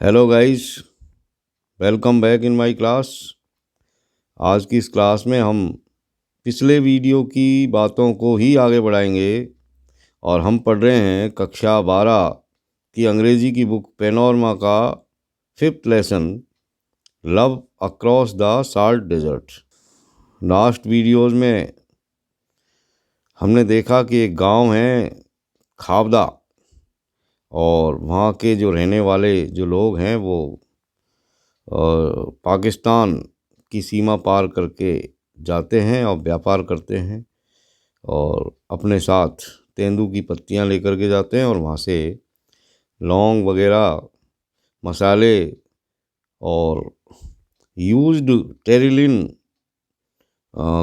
Hello guys, welcome back in my class. आज की इस क्लास में हम पिछले वीडियो की बातों को ही आगे बढ़ाएंगे और हम पढ़ रहे हैं कक्षा 12 की अंग्रेजी की बुक पैनोरमा का 5th lesson, love across the salt desert. Last videos में हमने देखा कि एक गांव है खाबदा, और वहाँ के जो रहने वाले जो लोग हैं वो पाकिस्तान की सीमा पार करके जाते हैं और व्यापार करते हैं, और अपने साथ तेंदू की पत्तियां लेकर के जाते हैं और वहाँ से लौंग वगैरह, मसाले और यूज्ड टेरिलिन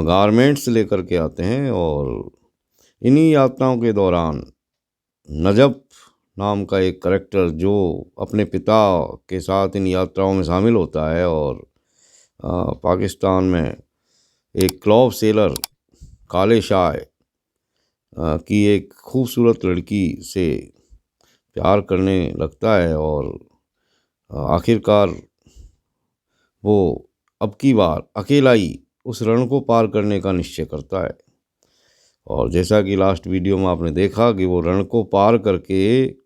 गारमेंट्स लेकर के आते हैं। और इन्हीं यात्राओं के दौरान नजब नाम का एक करेक्टर जो अपने पिता के साथ इन यात्राओं में शामिल होता है और पाकिस्तान में एक क्लॉव सेलर काले शाह की एक खूबसूरत लड़की से प्यार करने लगता है, और आखिरकार वो अब की बार अकेला ही उस रण को पार करने का निश्चय करता है। और जैसा कि लास्ट वीडियो में आपने देखा कि वो रण को पार करके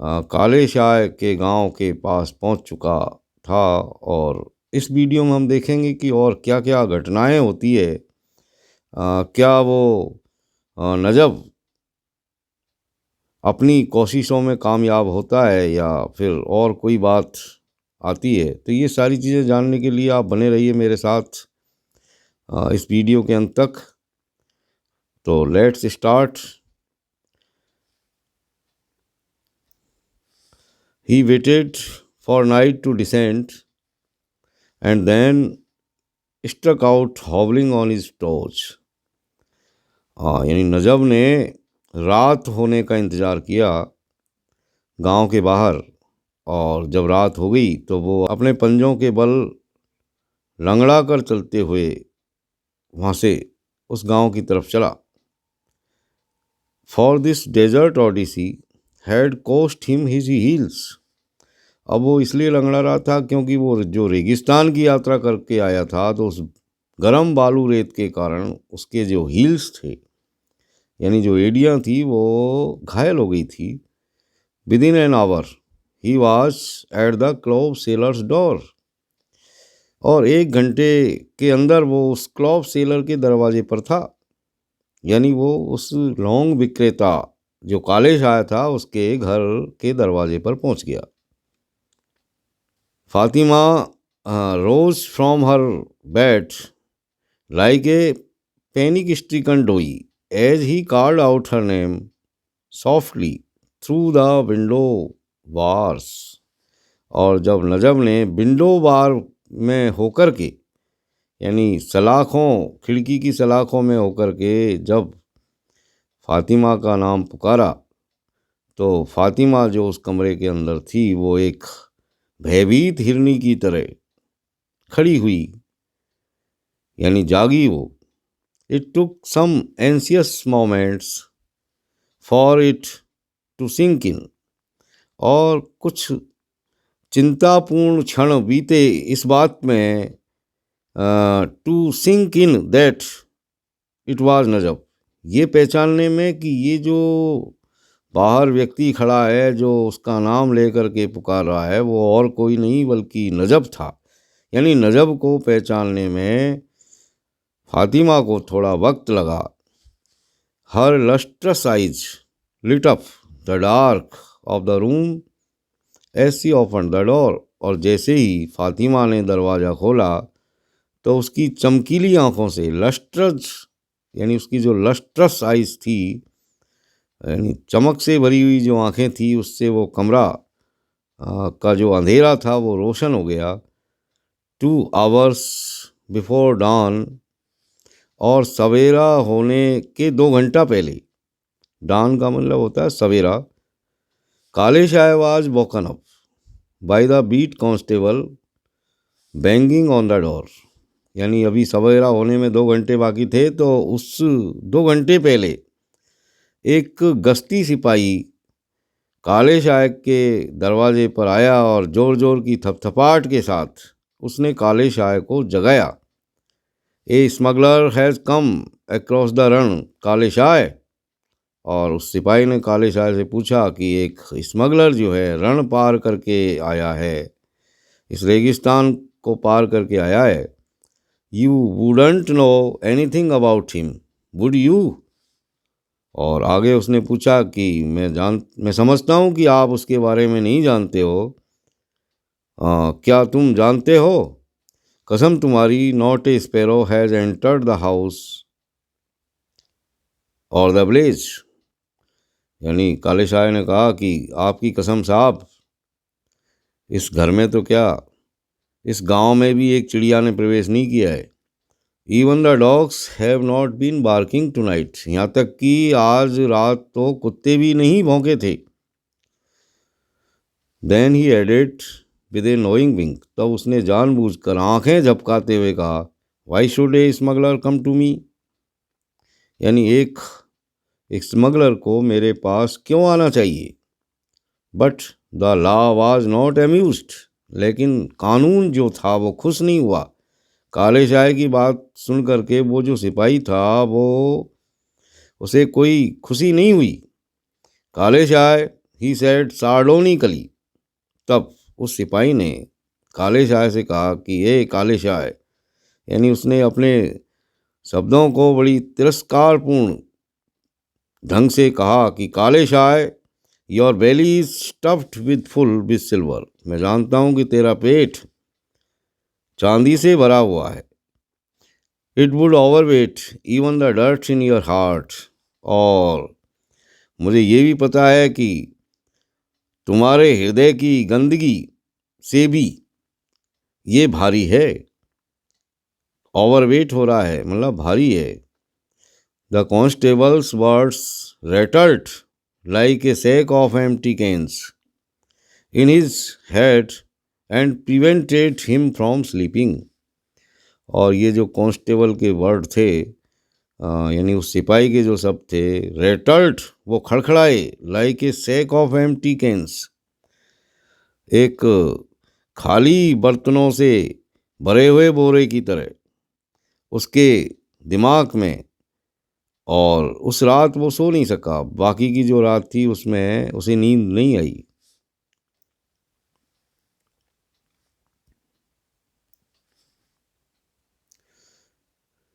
काले शाह के गांव के पास पहुंच चुका था। और इस वीडियो में हम देखेंगे कि और क्या क्या घटनाएं होती है, क्या वो नजब अपनी कोशिशों में कामयाब होता है या फिर और कोई बात आती है। तो ये सारी चीज़ें जानने के लिए आप बने रहिए मेरे साथ इस वीडियो के अंत तक। तो let's start. He waited for night to descend and then struck out howling on his torch। यानी नजब ने रात होने का इंतज़ार किया गांव के बाहर, और जब रात हो गई तो वो अपने पंजों के बल लंगड़ा कर चलते हुए वहाँ से उस गांव की तरफ चला। For this desert odyssey had cost him his heels. अब वो इसलिए लंगड़ा रहा था क्योंकि वो जो रेगिस्तान की यात्रा करके आया था तो उस गरम बालू रेत के कारण उसके जो हील्स थे, यानी जो एड़ियाँ थी, वो घायल हो गई थी। With in an hour he was at the clove sellers door. और 1 घंटे के अंदर वो उस क्लॉव सेलर के दरवाजे पर था, यानी वो उस लौंग विक्रेता जो काले शाह था उसके घर के दरवाजे पर पहुंच गया। Fatima rose from her bed like a panic-stricken doe as he called out her name softly through the window bars। और जब नजब ने विंडो बार में होकर के, यानी सलाखों, खिड़की की सलाखों में होकर के जब फातिमा का नाम पुकारा, तो फातिमा जो उस कमरे के अंदर थी वो एक भयभीत हिरनी की तरह खड़ी हुई, यानी जागी वो। It took some anxious moments for it to sink in. और कुछ चिंतापूर्ण क्षण बीते इस बात में to sink in that it was Najab, ये पहचानने में कि ये जो बाहर व्यक्ति खड़ा है जो उसका नाम लेकर के पुकार रहा है वो और कोई नहीं बल्कि नजब था। यानी नजब को पहचानने में फातिमा को थोड़ा वक्त लगा। Her lustrous eyes lit up the dark of the room as she open the door. और जैसे ही फातिमा ने दरवाज़ा खोला तो उसकी चमकीली आंखों से लस्ट्रस, यानी उसकी जो लस्ट्रस आइज थी, यानी चमक से भरी हुई जो आंखें थी, उससे वो कमरा का जो अंधेरा था वो रोशन हो गया। 2 आवर्स बिफोर डॉन, और सवेरा होने के 2 घंटा पहले, डॉन का मतलब होता है सवेरा, Kale Shah was woken up by the beat constable banging on the door. यानी अभी सवेरा होने में 2 घंटे बाकी थे, तो उस 2 घंटे पहले एक गश्ती सिपाही काले शाह के दरवाजे पर आया और जोर जोर की थपथपाहट के साथ उसने काले शाह को जगाया। A smuggler has come across the run Kale Shah. और उस सिपाही ने काले शाह से पूछा कि एक स्मगलर जो है रण पार करके आया है, इस रेगिस्तान को पार करके आया है। You wouldn't know anything about him would you. और आगे उसने पूछा कि मैं समझता हूँ कि आप उसके बारे में नहीं जानते हो। क्या तुम जानते हो? कसम तुम्हारी, not a sparrow has entered the house और द ब्लेज। यानी काले शाह ने कहा कि आपकी कसम साहब, इस घर में तो क्या, इस गांव में भी एक चिड़िया ने प्रवेश नहीं किया है। Even the dogs have not been barking tonight. यहाँ तक कि आज रात तो कुत्ते भी नहीं भौंके थे। Then he added with a knowing wink. तब उसने जानबूझकर आंखें झपकाते हुए कहा, why should a smuggler come to me. यानी एक स्मगलर को मेरे पास क्यों आना चाहिए। But the law was not amused. लेकिन कानून जो था वो खुश नहीं हुआ। काले शाह की बात सुन करके वो जो सिपाही था वो उसे कोई खुशी नहीं हुई। काले शाह ही सेड सार्डोनिकली। तब उस सिपाही ने काले शाह से कहा कि ये काले शाह, यानी उसने अपने शब्दों को बड़ी तिरस्कारपूर्ण ढंग से कहा कि काले Shah, your belly is stuffed with silver. मैं जानता हूँ कि तेरा पेट चांदी से भरा हुआ है। It would overweight even the dirt in your heart. और मुझे ये भी पता है कि तुम्हारे हृदय की गंदगी से भी ये भारी है। ओवरवेट हो रहा है मतलब भारी है। The constable's words rattled like a sack of empty cans in his head and prevented him from sleeping। और ये जो कांस्टेबल के वर्ड थे, यानी उस सिपाही के जो शब्द थे, रेटल्ट, वो खड़खड़ाए, like a sack of empty cans, एक खाली बर्तनों से भरे हुए बोरे की तरह उसके दिमाग में। और उस रात वो सो नहीं सका। बाकी की जो रात थी उसमें उसे नींद नहीं आई।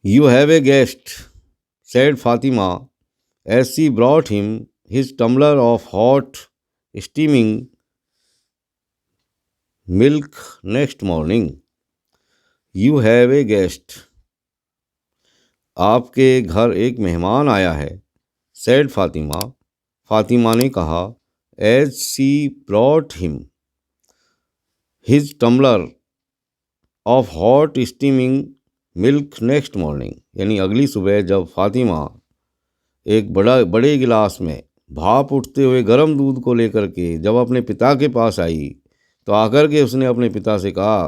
You have a guest, said Fatima as she brought him his tumbler of hot, steaming milk next morning। You have a guest। आपके घर एक मेहमान आया है। said फातिमा, फातिमा ने कहा, as she brought him his tumbler of hot, steaming milk next morning। यानी अगली सुबह जब फातिमा एक बड़े गिलास में भाप उठते हुए गर्म दूध को लेकर के जब अपने पिता के पास आई, तो आकर के उसने अपने पिता से कहा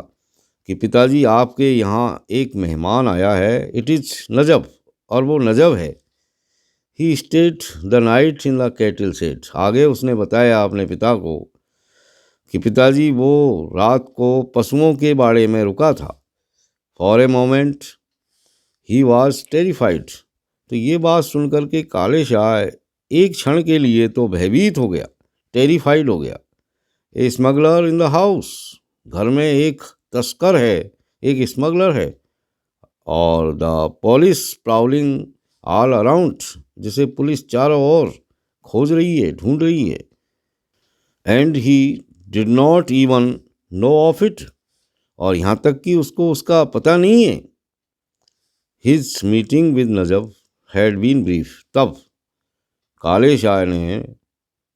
कि पिताजी, आपके यहाँ एक मेहमान आया है। It is Najab. और वो नजब है। He stayed the night in the cattle shed. आगे उसने बताया अपने पिता को कि पिताजी, वो रात को पशुओं के बाड़े में रुका था। For a moment he was terrified. तो ये बात सुनकर के काले शाह एक क्षण के लिए तो भयभीत हो गया, टेरिफाइड हो गया। A smuggler in the house. घर में एक तस्कर है, एक स्मगलर है। और the police prowling all around. जिसे पुलिस चारों ओर खोज रही है, ढूंढ रही है। And he did not even know of it. और यहाँ तक कि उसको उसका पता नहीं है। His meeting with Najab had been brief. तब काले शाह ने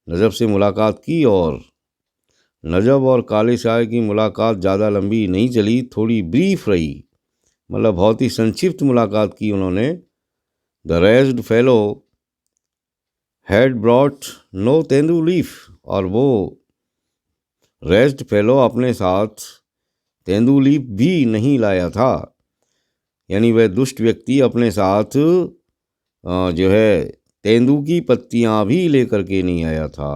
नजब से मुलाकात की और नजब और काले शाह की मुलाकात ज़्यादा लंबी नहीं चली, थोड़ी ब्रीफ रही। मतलब बहुत ही संक्षिप्त मुलाकात की उन्होंने। The raised fellow had brought no tendu leaf. और वो रेज्ड फेलो अपने साथ तेंदू लीफ भी नहीं लाया था। यानी वह दुष्ट व्यक्ति अपने साथ जो है तेंदू की पत्तियां भी लेकर के नहीं आया था।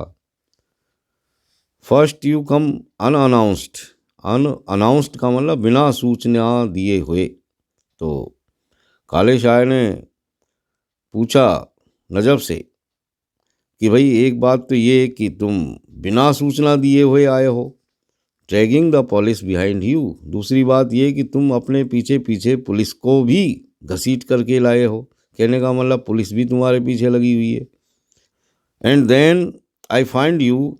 First you come unannounced. Unannounced का मतलब बिना सूचना दिए हुए। तो काले शाह ने पूछा नजब से कि भाई एक बात तो ये कि तुम बिना सूचना दिए हुए आए हो, dragging the police behind you. दूसरी बात ये कि तुम अपने पीछे पीछे पुलिस को भी घसीट करके लाए हो। कहने का मतलब पुलिस भी तुम्हारे पीछे लगी हुई है। And then I find you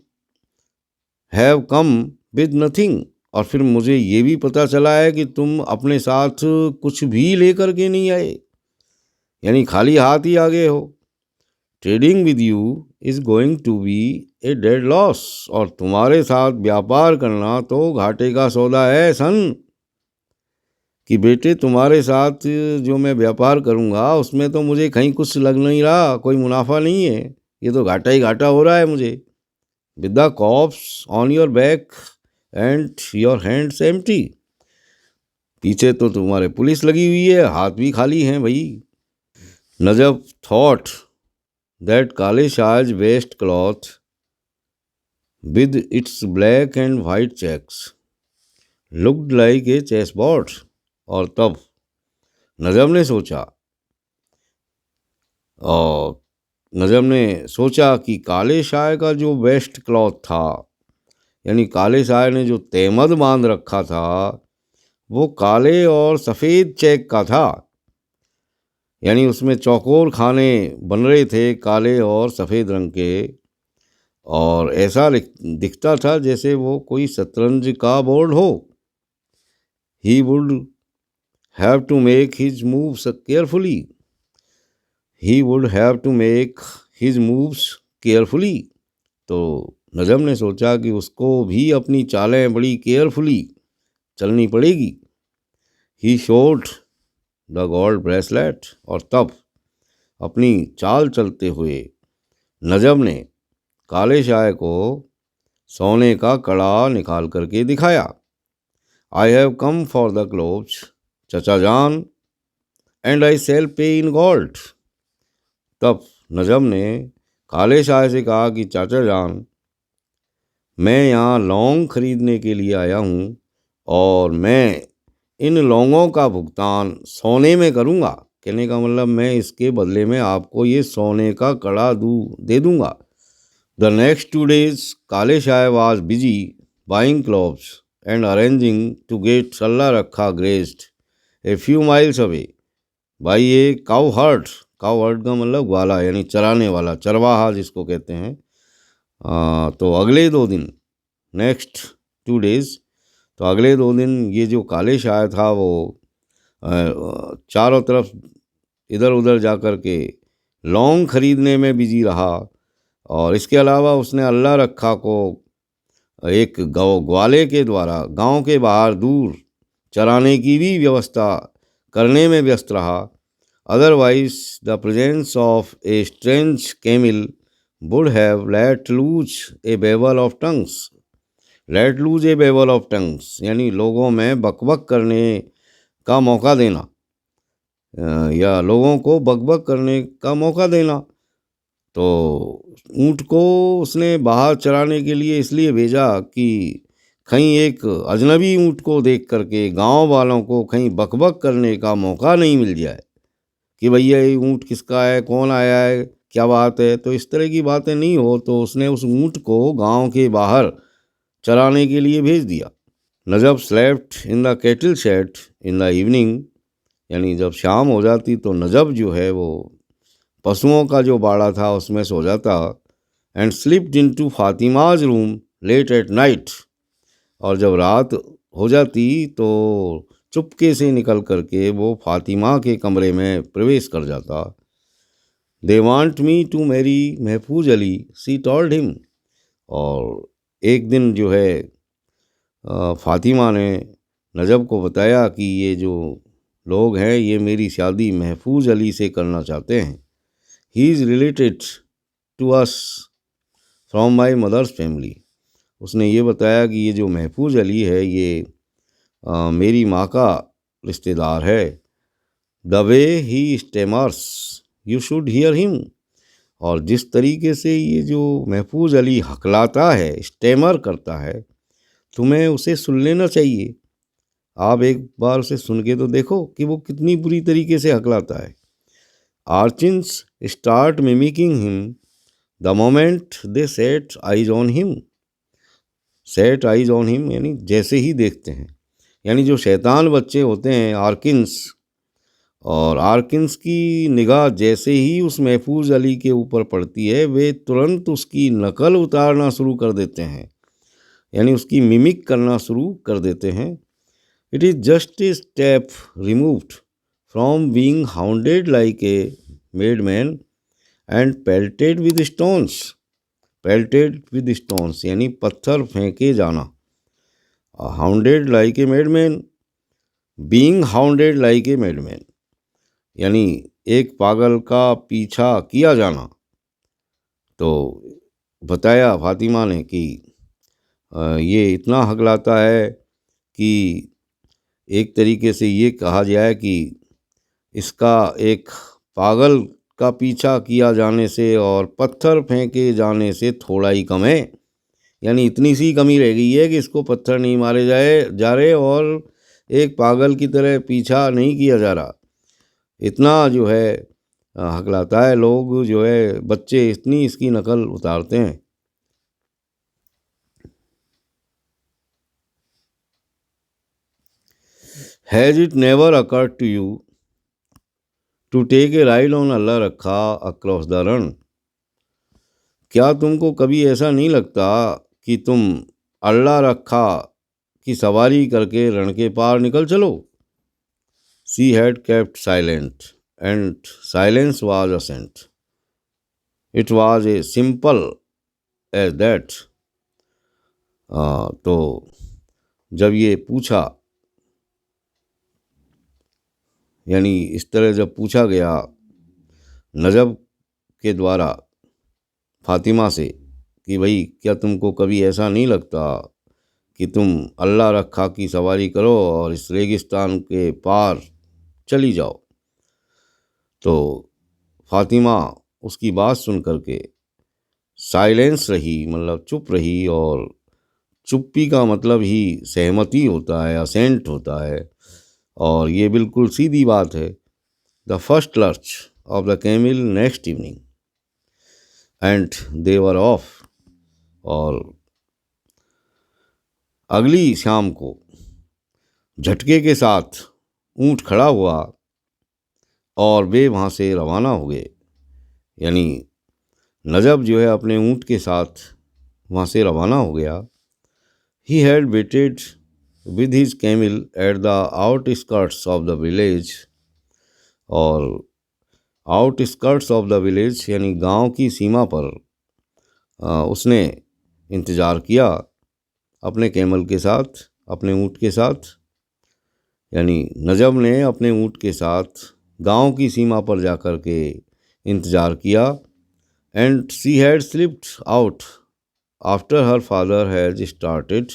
have come with nothing. और फिर मुझे ये भी पता चला है कि तुम अपने साथ कुछ भी लेकर के नहीं आए, यानी खाली हाथ ही आ गए हो। Trading with you is going to be a dead loss. और तुम्हारे साथ व्यापार करना तो घाटे का सौदा है सन। कि बेटे तुम्हारे साथ जो मैं व्यापार करूँगा उसमें तो मुझे कहीं कुछ लग नहीं रहा, कोई मुनाफा नहीं है, ये तो घाटा ही घाटा हो रहा है मुझे। With the cops on your back and your hands empty. पीछे तो तुम्हारे पुलिस लगी हुई है, हाथ भी खाली हैं भाई। नजब thought that Kale Shah's waste cloth with its black and white checks looked like a chessboard। और तब नजम ने सोचा, और नजम ने सोचा कि काले शाह का जो वेस्ट क्लॉथ था, यानी काले शाह ने जो तहमद बांध रखा था, वो काले और सफ़ेद चेक का था। यानी उसमें चौकोर खाने बन रहे थे काले और सफ़ेद रंग के, और ऐसा दिखता था जैसे वो कोई शतरंज का बोर्ड हो। He would have to make his moves carefully. He would have to make his moves carefully. तो नजम ने सोचा कि उसको भी अपनी चालें बड़ी केयरफुली चलनी पड़ेगी। He showed the gold bracelet. और तब अपनी चाल चलते हुए नजम ने काले शाह को सोने का कड़ा निकाल करके दिखाया। I have come for the clothes चचा जान एंड आई सेल पे इन गोल्ड। तब नजम ने काले शाह से कहा कि चाचा जान, मैं यहाँ लौंग खरीदने के लिए आया हूँ और मैं इन लौंगों का भुगतान सोने में करूँगा। कहने का मतलब मैं इसके बदले में आपको ये सोने का कड़ा दे दूँगा। The next 2 days Kale Shah was busy buying clothes and arranging to get Salla Rakha grazed a few miles away by a cowherd. Cowherd का मतलब ग्वाला, यानी चराने वाला, चरवाहा जिसको कहते हैं। तो अगले 2 दिन, नेक्स्ट 2 days, तो अगले 2 दिन ये जो काले शाह था वो चारों तरफ इधर उधर जा कर के लौंग खरीदने में बिजी रहा। और इसके अलावा उसने अल्लाह रखा को एक ग्वाले के द्वारा गांव के बाहर दूर चराने की भी व्यवस्था करने में व्यस्त रहा। Otherwise the presence of a strange camel would have let loose a babel of tongues. Let loose a babel of tongues यानी लोगों में बकबक करने का मौका देना, या लोगों को बकबक करने का मौका देना। तो ऊँट को उसने बाहर चराने के लिए इसलिए भेजा कि कहीं एक अजनबी ऊँट को देख करके गांव वालों को कहीं बकबक करने का मौका नहीं मिल जाए कि भैया ये ऊँट किसका है, कौन आया है, क्या बात है। तो इस तरह की बातें नहीं हो, तो उसने उस ऊँट को गांव के बाहर चराने के लिए भेज दिया। Najab slept in the cattle shed in the evening. यानी जब शाम हो जाती तो नजब जो है वो पशुओं का जो बाड़ा था उसमें सो जाता। And slipped into Fatima's room late at night. और जब रात हो जाती तो चुपके से निकल करके वो फातिमा के कमरे में प्रवेश कर जाता। They want me to marry Mahfuz Ali C told him. और एक दिन जो है फातिमा ने नजब को बताया कि ये जो लोग हैं ये मेरी शादी महफूज अली से करना चाहते हैं। He is related to us from my mother's family. उसने ये बताया कि ये जो महफूज अली है ये मेरी माँ का रिश्तेदार है। The way he stammers you should hear him. और जिस तरीके से ये जो महफूज अली हकलाता है, स्टैमर करता है, तुम्हें उसे सुन लेना चाहिए। आप एक बार उसे सुन के तो देखो कि वो कितनी बुरी तरीके से हकलाता है। Urchins start mimicking him the moment they set eyes on him. Set eyes on him यानी जैसे ही देखते हैं, यानी जो शैतान बच्चे होते हैं आर्किन्स, और आर्किन्स की निगाह जैसे ही उस महफूज अली के ऊपर पड़ती है, वे तुरंत उसकी नकल उतारना शुरू कर देते हैं, यानी उसकी मिमिक करना शुरू कर देते हैं। It is just a step removed from being hounded like a madman and pelted with stones. Pelted with stones यानी पत्थर फेंके जाना। Hounded like a madman, being hounded like a madman यानी एक पागल का पीछा किया जाना। तो बताया फातिमा ने कि ये इतना हकलाता है कि एक तरीके से ये कहा जाए कि इसका एक पागल का पीछा किया जाने से और पत्थर फेंके जाने से थोड़ा ही कम है, यानी इतनी सी कमी रह गई है कि इसको पत्थर नहीं मारे जा रहे और एक पागल की तरह पीछा नहीं किया जा रहा। इतना जो है हकलाता है, लोग जो है बच्चे इतनी इसकी नकल उतारते हैं। Has it never occurred to you to take a ride on Allah Rakha across the run. क्या तुमको कभी ऐसा नहीं लगता कि तुम अल्लाह रखा की सवारी करके रण के पार निकल चलो। She had kept silent and silence was assent. It was a simple as that. तो जब ये पूछा, यानी इस तरह जब पूछा गया नजब के द्वारा फातिमा से कि भाई क्या तुमको कभी ऐसा नहीं लगता कि तुम अल्लाह रखा की सवारी करो और इस रेगिस्तान के पार चली जाओ, तो फातिमा उसकी बात सुन करके साइलेंस रही, मतलब चुप रही। और चुप्पी का मतलब ही सहमति होता है, असेंट होता है, और ये बिल्कुल सीधी बात है। The first lurch of the camel next evening and they were of. और अगली शाम को झटके के साथ ऊँट खड़ा हुआ और वे वहाँ से रवाना हो गए, यानी नजब जो है अपने ऊँट के साथ वहाँ से रवाना हो गया। He had waited with his camel at the outskirts of the village, और आउटस्कर्ट्स ऑफ द विलेज यानी गांव की सीमा पर उसने इंतज़ार किया अपने कैमल के साथ, अपने ऊँट के साथ। यानी नजब ने अपने ऊँट के साथ गांव की सीमा पर जाकर के इंतज़ार किया। And she had slipped out after her father had started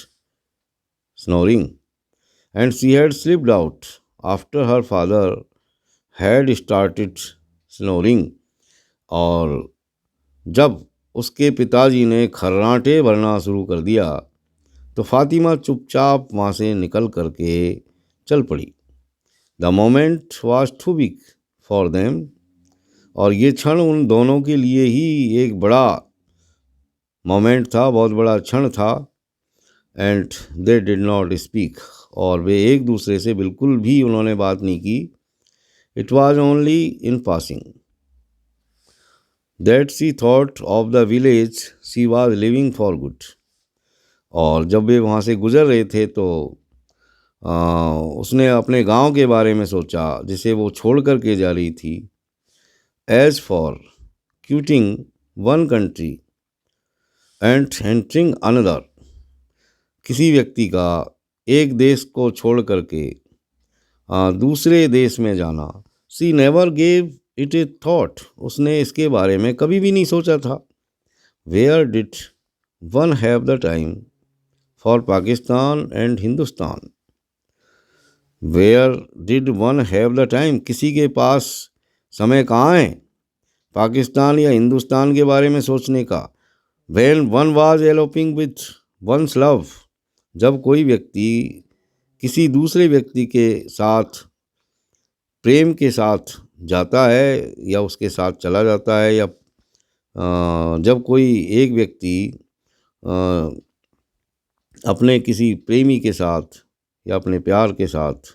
snoring. And she had slipped out after her father had started snoring. और जब उसके पिताजी ने खर्राटे भरना शुरू कर दिया तो फातिमा चुपचाप वहाँ से निकल करके चल पड़ी। The moment was too big for them. और ये क्षण उन दोनों के लिए ही एक बड़ा मोमेंट था, बहुत बड़ा क्षण था। And they did not speak. और वे एक दूसरे से बिल्कुल भी उन्होंने बात नहीं की। It was only in passing that she thought of the village she was living for good. और जब वे वहाँ से गुजर रहे थे तो उसने अपने गांव के बारे में सोचा जिसे वो छोड़ कर के जा रही थी। As for quitting one country and entering another. किसी व्यक्ति का एक देश को छोड़ करके दूसरे देश में जाना। She never gave it a thought. उसने इसके बारे में कभी भी नहीं सोचा था। Where did one have the time for Pakistan and Hindustan. Where did one have the time. किसी के पास समय कहाँ है पाकिस्तान या हिंदुस्तान के बारे में सोचने का। When one was eloping with one's love, जब कोई व्यक्ति किसी दूसरे व्यक्ति के साथ प्रेम के साथ जाता है या उसके साथ चला जाता है, या जब कोई एक व्यक्ति अपने किसी प्रेमी के साथ या अपने प्यार के साथ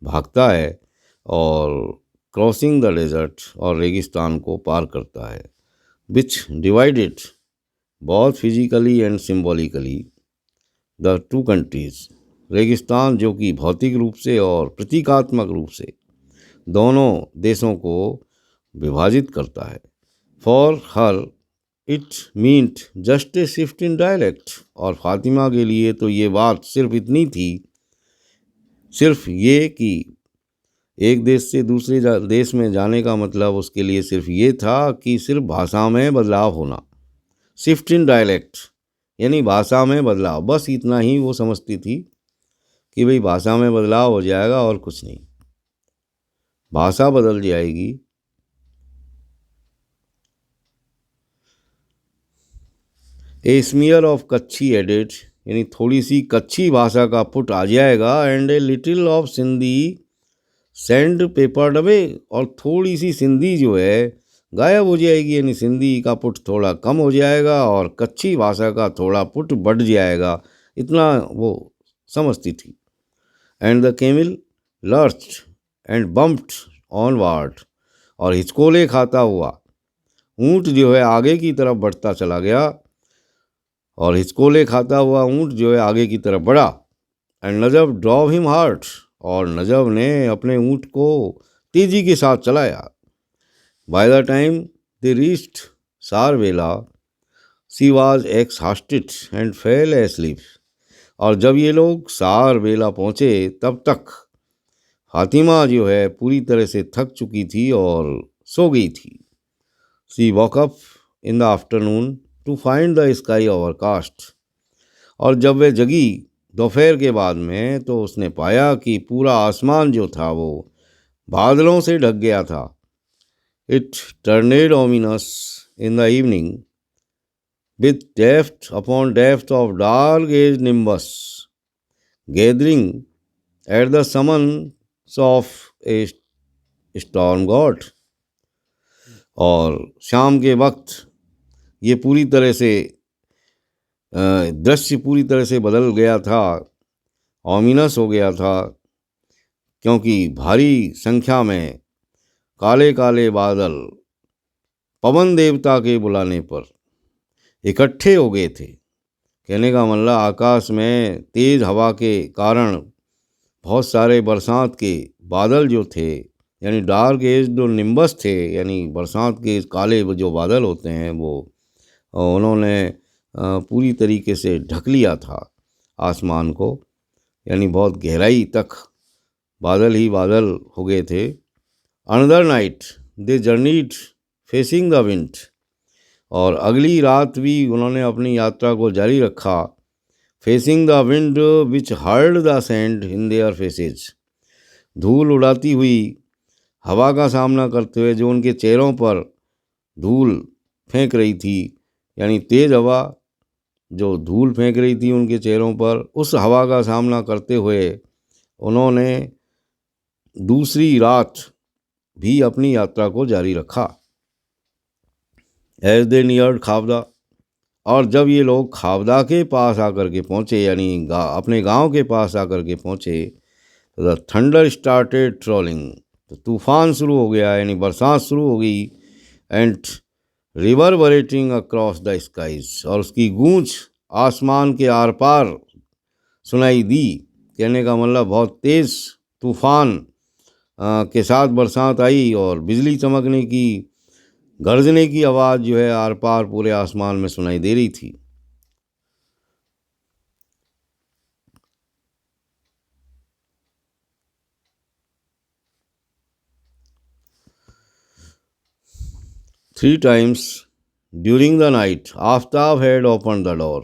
भागता है और क्रॉसिंग द डेजर्ट और रेगिस्तान को पार करता है, विच डिवाइडेड बहुत physically and symbolically the two countries. रेगिस्तान जो कि भौतिक रूप से और प्रतीकात्मक रूप से दोनों देशों को विभाजित करता है। For her it meant just a shift in dialect, और फातिमा के लिए तो ये बात सिर्फ इतनी थी, सिर्फ ये कि एक देश से दूसरे देश में जाने का मतलब उसके लिए सिर्फ ये था कि सिर्फ भाषा में बदलाव होना। शिफ्ट इन डायलेक्ट यानी भाषा में बदलाव, बस इतना ही वो समझती थी कि भाई भाषा में बदलाव हो जाएगा और कुछ नहीं, भाषा बदल जाएगी। ए स्मीयर ऑफ कच्छी एडेड, यानी थोड़ी सी कच्छी भाषा का पुट आ जाएगा, and a little of Sindhi sand peppered away, और थोड़ी सी सिंधी जो है गायब हो जाएगी, यानी सिंधी का पुट थोड़ा कम हो जाएगा और कच्छी भाषा का थोड़ा पुट बढ़ जाएगा, इतना वो समझती थी। And the camel lurched and bumped onward, और हिचकोले खाता हुआ ऊँट जो है आगे की तरफ बढ़ता चला गया, और हिचकोले खाता हुआ ऊँट जो है आगे की तरफ बढ़ा। एंड नजब ड्रॉव हिम हार्ट, और नजब ने अपने ऊँट को तेजी के साथ चलाया। By the time they reached Sarvela she was exhausted and fell asleep, और जब ये लोग सारवेला पहुँचे तब तक फातिमा जो है पूरी तरह से थक चुकी थी और सो गई थी। She woke up in the afternoon to find the sky overcast, और जब वह जगी दोपहर के बाद में तो उसने पाया कि पूरा आसमान जो था वो बादलों से ढक गया था। It turned ominous in the evening with depth upon depth of dark as nimbus gathering at the summons of a storm god, और शाम के वक्त ये पूरी तरह से दृश्य पूरी तरह से बदल गया था, ओमिनस हो गया था, क्योंकि भारी संख्या में काले काले बादल पवन देवता के बुलाने पर इकट्ठे हो गए थे। कहने का मतलब आकाश में तेज़ हवा के कारण बहुत सारे बरसात के बादल जो थे, यानी डार्क एज जो निम्बस थे, यानी बरसात के काले जो बादल होते हैं, वो उन्होंने पूरी तरीके से ढक लिया था आसमान को, यानी बहुत गहराई तक बादल ही बादल हो गए थे। Another night they journeyed facing the wind, और अगली रात भी उन्होंने अपनी यात्रा को जारी रखा। Facing the wind which heard the sand in their faces, धूल उड़ाती हुई हवा का सामना करते हुए जो उनके चेहरों पर धूल फेंक रही थी, यानी तेज़ हवा जो धूल फेंक रही थी उनके चेहरों पर, उस हवा का सामना करते हुए उन्होंने दूसरी रात भी अपनी यात्रा को जारी रखा। एज दे नियर्ड खावदा, और जब ये लोग खावदा के पास आकर के पहुँचे, यानी अपने गांव के पास आकर के पहुँचे, द थंडर स्टार्टेड ट्रोलिंग, तो तूफ़ान शुरू हो गया, यानी बरसात शुरू हो गई। एंड रिवर्बरेटिंग अक्रॉस द स्काइज, और उसकी गूंज आसमान के आर पार सुनाई दी। कहने का मतलब बहुत तेज़ तूफ़ान के साथ बरसात आई और बिजली चमकने की, गरजने की आवाज़ जो है आर पार पूरे आसमान में सुनाई दे रही थी। Three times during the night Aftab had open the door,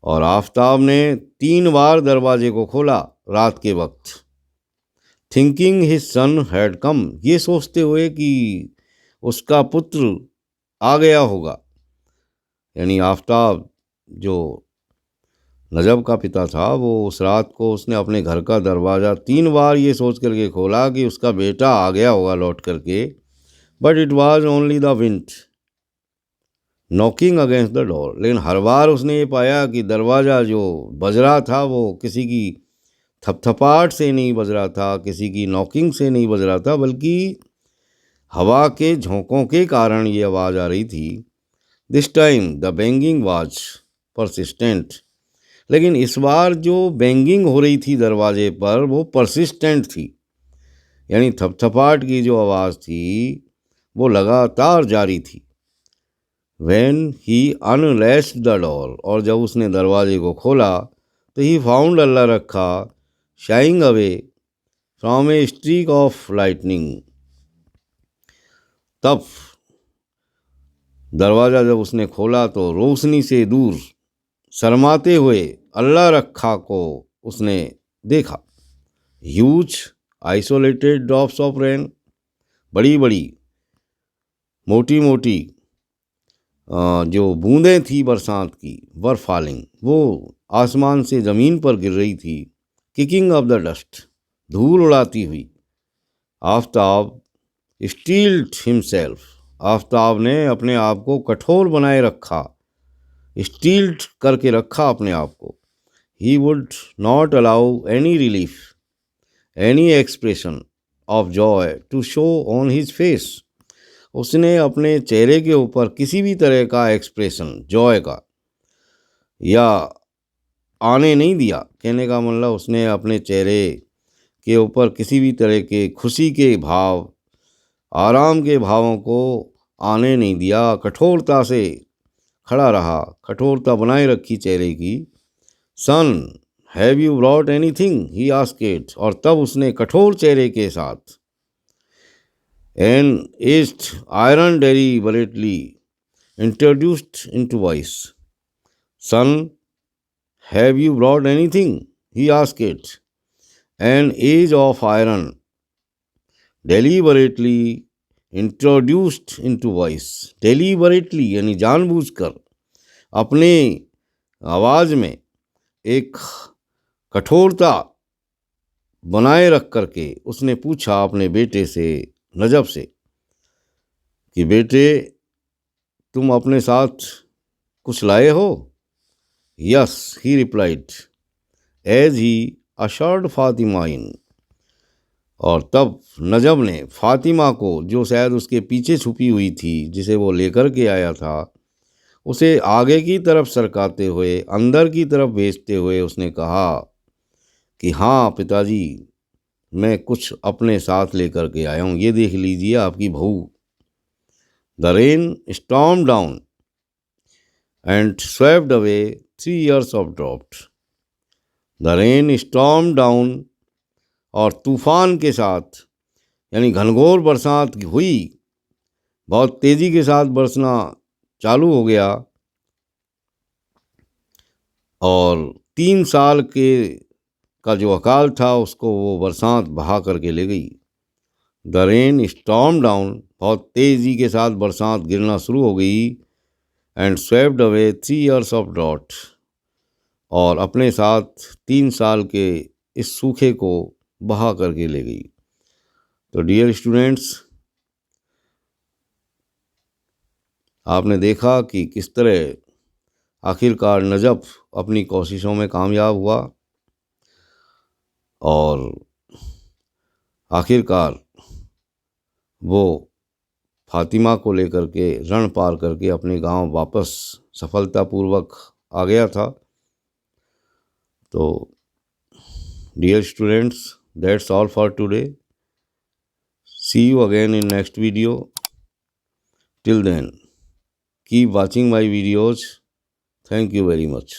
और आफ्ताब ने 3 बार दरवाजे को खोला रात के वक्त। Thinking his son had come, ये सोचते हुए कि उसका पुत्र आ गया होगा। यानी आफताब जो नजब का पिता था, वो उस रात को उसने अपने घर का दरवाज़ा 3 बार ये सोच करके खोला कि उसका बेटा आ गया होगा लौट करके, but it was only the wind knocking against the door. लेकिन हर बार उसने ये पाया कि दरवाज़ा जो बज रहा था वो किसी की थपथपाहट से नहीं बज रहा था, किसी की नॉकिंग से नहीं बज रहा था, बल्कि हवा के झोंकों के कारण ये आवाज़ आ रही थी। This time the banging was persistent. लेकिन इस बार जो बैंगिंग हो रही थी दरवाजे पर वो परसिस्टेंट थी, यानी थपथपाहट की जो आवाज़ थी वो लगातार जारी थी। When he unlatched the door, और जब उसने दरवाजे को खोला तो ही फाउंड अल्लाह रखा sharing away from A streak of lightning. तब दरवाज़ा जब उसने खोला तो रोशनी से दूर शर्माते हुए अल्लाह रखा को उसने देखा। Huge isolated drops of rain, बड़ी बड़ी मोटी मोटी जो बूंदें थी बरसात की, वर फॉलिंग, वो आसमान से ज़मीन पर गिर रही थी। किकिंग ऑफ द डस्ट, धूल उड़ाती हुई। आफताब स्टील्ड हिमसेल्फ, आफताब ने अपने आप को कठोर बनाए रखा, स्टील्ड करके रखा अपने आप को। He would not allow any relief, any expression of joy to show on his face. उसने अपने चेहरे के ऊपर किसी भी तरह का एक्सप्रेशन जॉय का या आने नहीं दिया। कहने का मतलब उसने अपने चेहरे के ऊपर किसी भी तरह के खुशी के भाव, आराम के भावों को आने नहीं दिया। कठोरता से खड़ा रहा, कठोरता बनाए रखी चेहरे की। Son have you brought anything, he asked. और तब उसने कठोर चेहरे के साथ एन एस्ट iron deliberately introduced into voice. Son have you brought anything, he asked. An edge of iron deliberately introduced into voice. Deliberately यानी जानबूझकर अपने आवाज़ में एक कठोरता बनाए रख करके उसने पूछा अपने बेटे से, नजब से, कि बेटे तुम अपने साथ कुछ लाए हो? Yes, he replied as he ushered Fatima in. और तब नजब ने फातिमा को, जो शायद उसके पीछे छुपी हुई थी, जिसे वो लेकर के आया था, उसे आगे की तरफ सरकाते हुए, अंदर की तरफ भेजते हुए उसने कहा कि हाँ पिताजी, मैं कुछ अपने साथ लेकर के आया हूँ, ये देख लीजिए आपकी बहू। The rain storm down and swept away 3 years of dropped. The rain storm down, और तूफान के साथ, यानी घनघोर बरसात हुई, बहुत तेज़ी के साथ बरसना चालू हो गया, और 3 साल के का जो अकाल था उसको वो बरसात बहा करके ले गई। द रेन स्टॉर्म डाउन, बहुत तेज़ी के साथ बरसात गिरना शुरू हो गई। And swept away 3 years of drought, और अपने साथ 3 साल के इस सूखे को बहा करके ले गई। तो डियर स्टूडेंट्स, आपने देखा कि किस तरह आखिरकार नजब अपनी कोशिशों में कामयाब हुआ, और आखिरकार वो फातिमा को लेकर के रण पार करके अपने गांव वापस सफलतापूर्वक आ गया था। तो dear students, that's all for today. See you again in next video. Till then, keep watching my videos. Thank you very much.